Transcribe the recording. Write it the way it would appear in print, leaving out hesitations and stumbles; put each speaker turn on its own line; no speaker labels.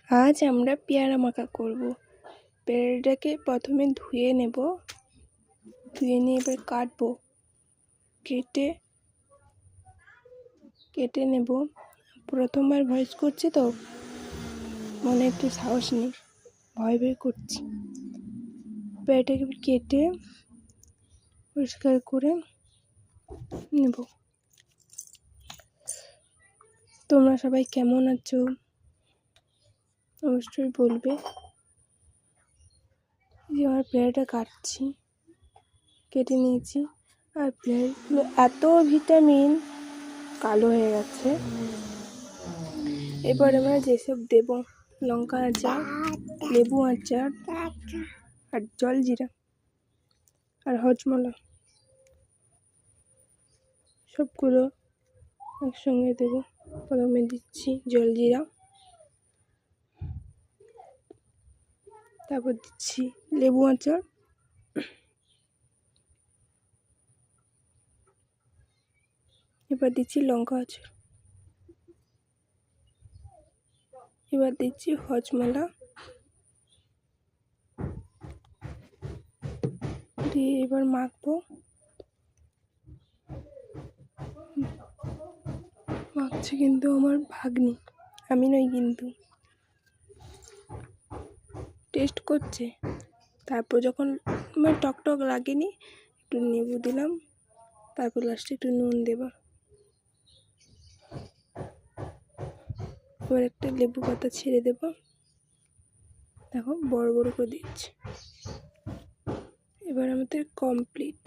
আজ আমরা পেয়ারা মাখা করব। পেয়ারাটাকে প্রথমে ধুয়ে নেব, ধুয়ে নিয়ে এবার কাটবো, কেটে নেব। প্রথমবার ভয়েস করছি তো মনে একটু সাহস নেই, ভয় করছি। পেয়ারাটাকে কেটে পরিষ্কার করে নেব। তোমরা সবাই কেমন আছো অবশ্যই বলবে। যে আমার পেয়ারাটা কাটছি, কেটে নিয়েছি। আর পেয়ারাগুলো এত ভিটামিন, কালো হয়ে গেছে। এবার আমরা যেসব দেব, লঙ্কা আচার, লেবু আচার, আর জলজিরা আর হজমলা, সবগুলো একসঙ্গে দেব। প্রথমে দিচ্ছি জলজিরা, তারপর দিচ্ছি লেবু আচার, এবার দিচ্ছি লঙ্কা আচার, এবার দিচ্ছি হজমলা, দিয়ে এবার মাখবো। মাখছে কিন্তু আমার ভাগ্নি, আমি নই কিন্তু। টেস্ট করছে। তারপর যখন আমার টক লাগেনি, একটু লেবু দিলাম, তারপর লাস্টে একটু নুন দেব। এবার একটা লেবু পাতা ছেড়ে দেব। দেখো বড় বড় করে দিচ্ছি। এবার আমাদের কমপ্লিট।